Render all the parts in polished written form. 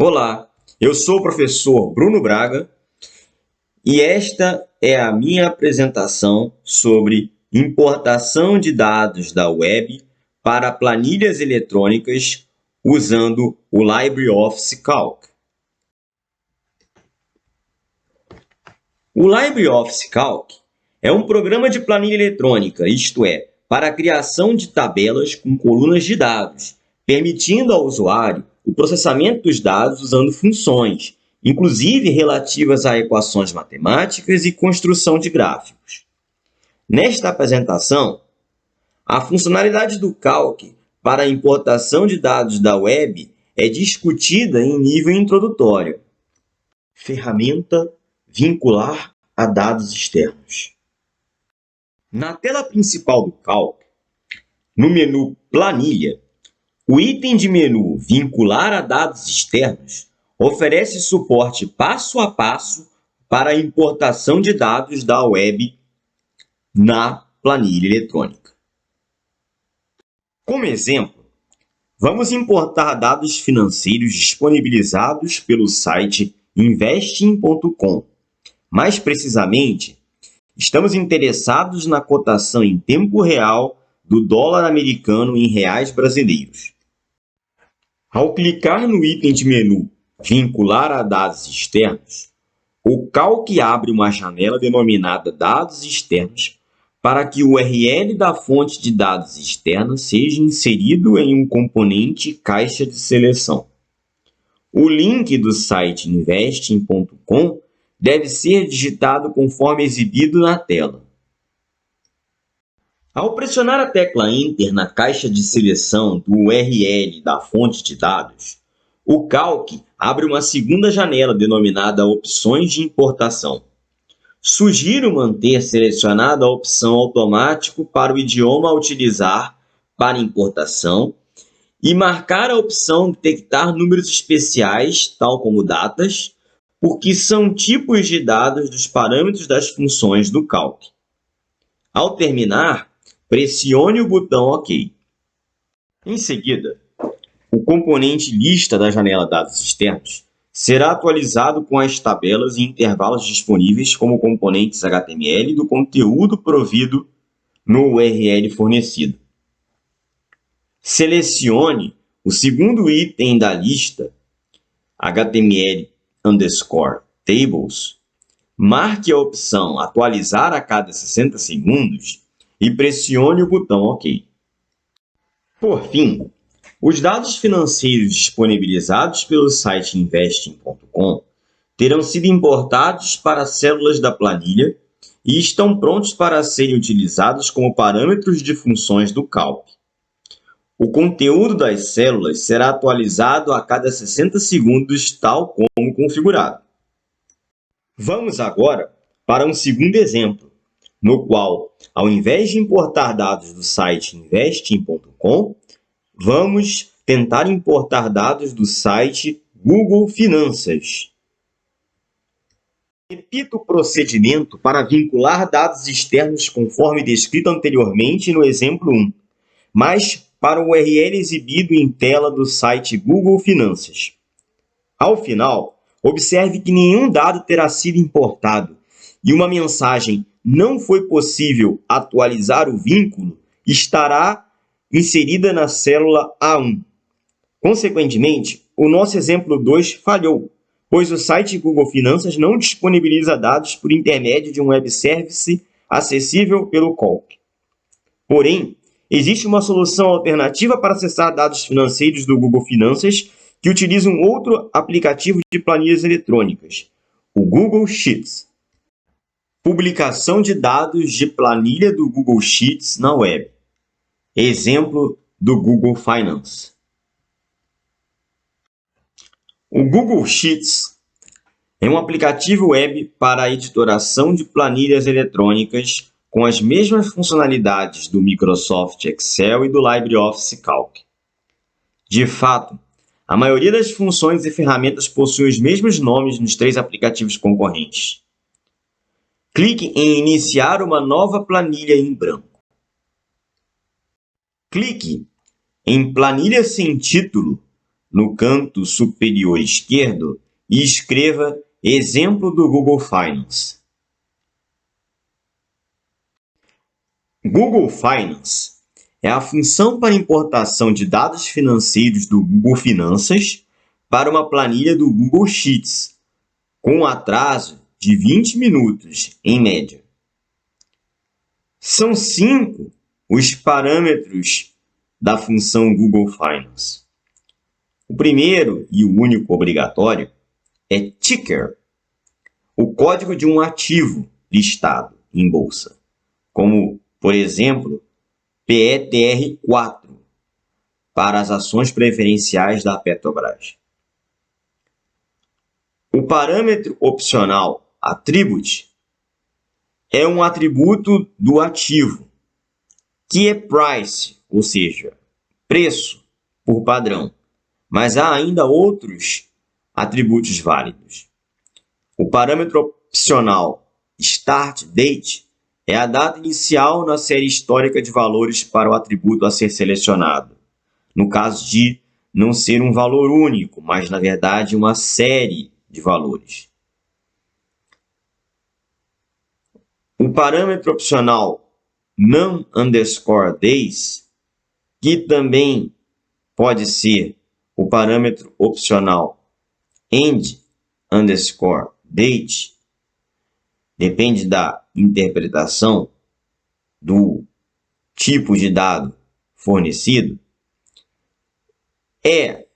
Olá, eu sou o professor Bruno Braga e esta é a minha apresentação sobre importação de dados da web para planilhas eletrônicas usando o LibreOffice Calc. O LibreOffice Calc é um programa de planilha eletrônica, isto é, para a criação de tabelas com colunas de dados, permitindo ao usuário o processamento dos dados usando funções, inclusive relativas a equações matemáticas e construção de gráficos. Nesta apresentação, a funcionalidade do Calc para a importação de dados da web é discutida em nível introdutório. Ferramenta vincular a dados externos. Na tela principal do Calc, no menu Planilha, o item de menu Vincular a dados externos oferece suporte passo a passo para a importação de dados da web na planilha eletrônica. Como exemplo, vamos importar dados financeiros disponibilizados pelo site investing.com. Mais precisamente, estamos interessados na cotação em tempo real do dólar americano em reais brasileiros. Ao clicar no item de menu Vincular a dados externos, o Calc abre uma janela denominada Dados externos para que o URL da fonte de dados externa seja inserido em um componente caixa de seleção. O link do site investing.com deve ser digitado conforme exibido na tela. Ao pressionar a tecla Enter na caixa de seleção do URL da fonte de dados, o Calc abre uma segunda janela denominada Opções de importação. Sugiro manter selecionada a opção Automático para o idioma a utilizar para importação e marcar a opção Detectar números especiais, tal como datas, porque são tipos de dados dos parâmetros das funções do Calc. Ao terminar, pressione o botão OK. Em seguida, o componente Lista da janela Dados externos será atualizado com as tabelas e intervalos disponíveis como componentes HTML do conteúdo provido no URL fornecido. Selecione o segundo item da lista, HTML_tables, marque a opção Atualizar a cada 60 segundos e pressione o botão OK. Por fim, os dados financeiros disponibilizados pelo site investing.com terão sido importados para células da planilha e estão prontos para serem utilizados como parâmetros de funções do Calc. O conteúdo das células será atualizado a cada 60 segundos, tal como configurado. Vamos agora para um segundo exemplo, no qual, ao invés de importar dados do site investing.com, vamos tentar importar dados do site Google Finanças. Repita o procedimento para vincular dados externos conforme descrito anteriormente no exemplo 1, mas para o URL exibido em tela do site Google Finanças. Ao final, observe que nenhum dado terá sido importado e uma mensagem "Não foi possível atualizar o vínculo" estará inserida na célula A1. Consequentemente, o nosso exemplo 2 falhou, pois o site Google Finanças não disponibiliza dados por intermédio de um web service acessível pelo Calc. Porém, existe uma solução alternativa para acessar dados financeiros do Google Finanças que utiliza um outro aplicativo de planilhas eletrônicas, o Google Sheets. Publicação de dados de planilha do Google Sheets na web. Exemplo do Google Finance. O Google Sheets é um aplicativo web para a editoração de planilhas eletrônicas com as mesmas funcionalidades do Microsoft Excel e do LibreOffice Calc. De fato, a maioria das funções e ferramentas possui os mesmos nomes nos 3 aplicativos concorrentes. Clique em Iniciar uma nova planilha em branco. Clique em Planilha sem título no canto superior esquerdo e escreva exemplo do Google Finance. Google Finance é a função para importação de dados financeiros do Google Finanças para uma planilha do Google Sheets, com um atraso de 20 minutos, em média. São 5 os parâmetros da função Google Finance. O primeiro e o único obrigatório é ticker, o código de um ativo listado em bolsa, como, por exemplo, PETR4, para as ações preferenciais da Petrobras. O parâmetro opcional attribute é um atributo do ativo, que é price, ou seja, preço por padrão, mas há ainda outros atributos válidos. O parâmetro opcional start date é a data inicial na série histórica de valores para o atributo a ser selecionado, no caso de não ser um valor único, mas na verdade uma série de valores. O parâmetro opcional num_days, que também pode ser o parâmetro opcional end_date, depende da interpretação do tipo de dado fornecido, é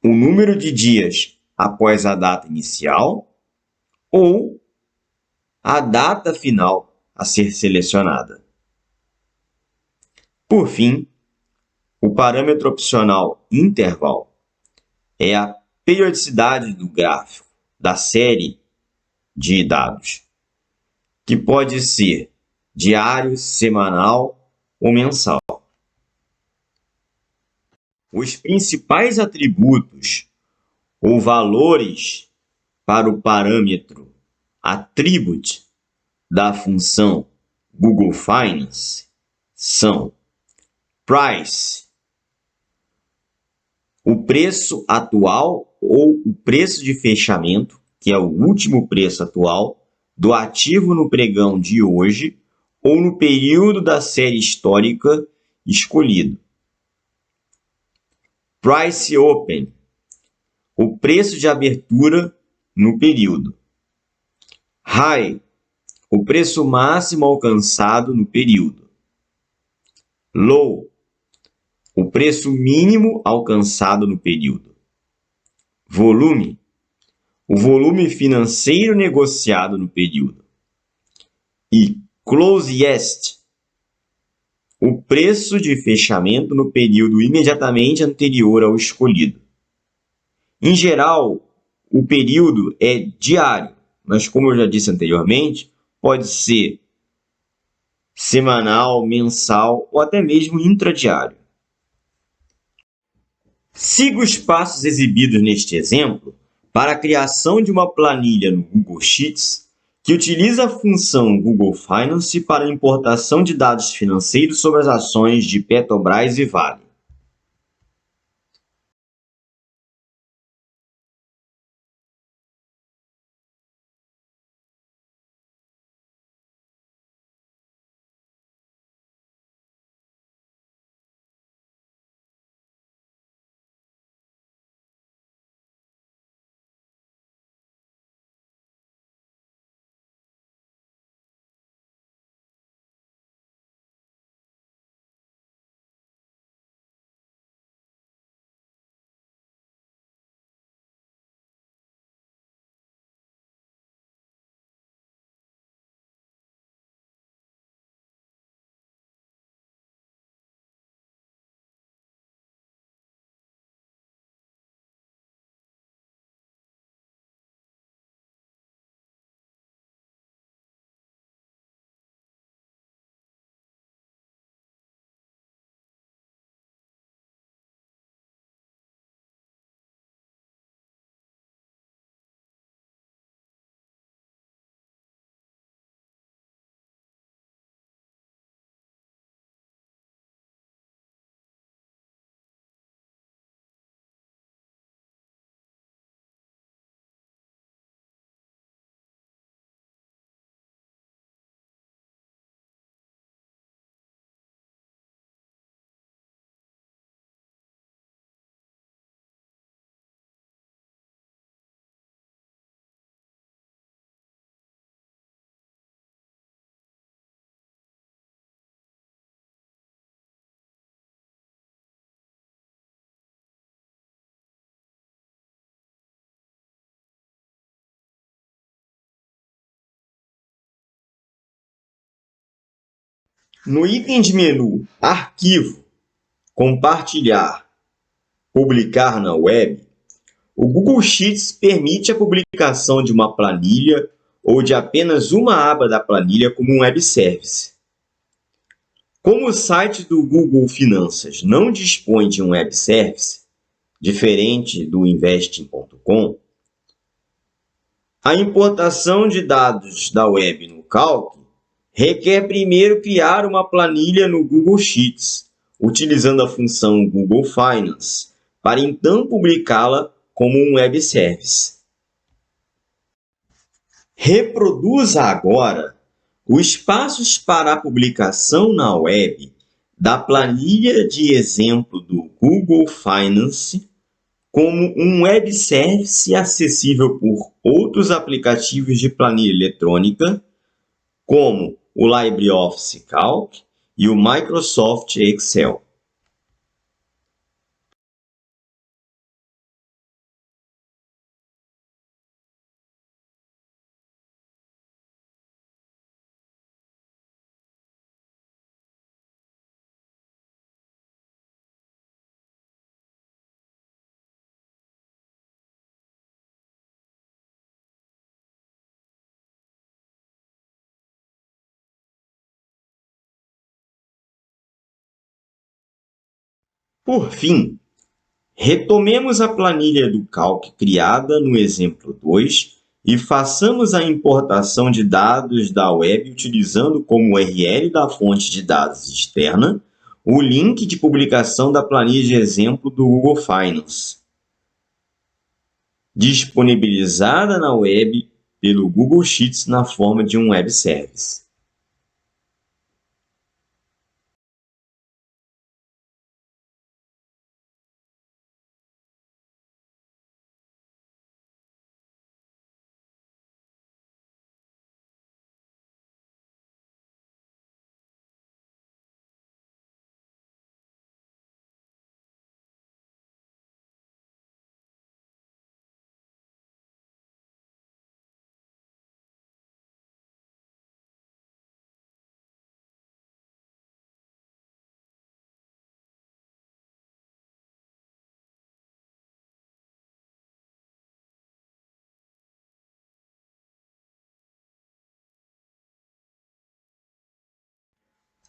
o número de dias após a data inicial ou a data final a ser selecionada. Por fim, o parâmetro opcional interval é a periodicidade do gráfico da série de dados, que pode ser diário, semanal ou mensal. Os principais atributos ou valores para o parâmetro attribute da função Google Finance são price, o preço atual ou o preço de fechamento, que é o último preço atual do ativo no pregão de hoje ou no período da série histórica escolhido. Price open, o preço de abertura no período. High, o preço máximo alcançado no período. Low, o preço mínimo alcançado no período. Volume, o volume financeiro negociado no período. E closiest, o preço de fechamento no período imediatamente anterior ao escolhido. Em geral, o período é diário, mas como eu já disse anteriormente, pode ser semanal, mensal ou até mesmo intradiário. Siga os passos exibidos neste exemplo para a criação de uma planilha no Google Sheets que utiliza a função Google Finance para a importação de dados financeiros sobre as ações de Petrobras e Vale. No item de menu Arquivo, Compartilhar, Publicar na web, o Google Sheets permite a publicação de uma planilha ou de apenas uma aba da planilha como um web service. Como o site do Google Finanças não dispõe de um web service, diferente do investing.com, a importação de dados da web no Calc requer primeiro criar uma planilha no Google Sheets, utilizando a função Google Finance, para então publicá-la como um web service. Reproduza agora os passos para a publicação na web da planilha de exemplo do Google Finance como um web service acessível por outros aplicativos de planilha eletrônica, como o LibreOffice Calc e o Microsoft Excel. Por fim, retomemos a planilha do Calc criada no exemplo 2 e façamos a importação de dados da web utilizando como URL da fonte de dados externa o link de publicação da planilha de exemplo do Google Finance, disponibilizada na web pelo Google Sheets na forma de um web service.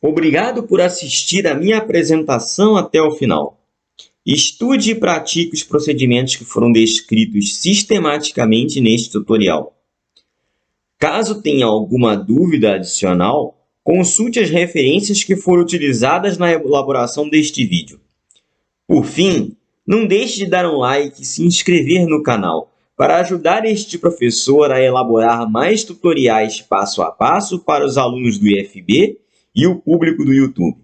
Obrigado por assistir a minha apresentação até o final. Estude e pratique os procedimentos que foram descritos sistematicamente neste tutorial. Caso tenha alguma dúvida adicional, consulte as referências que foram utilizadas na elaboração deste vídeo. Por fim, não deixe de dar um like e se inscrever no canal para ajudar este professor a elaborar mais tutoriais passo a passo para os alunos do IFB e o público do YouTube.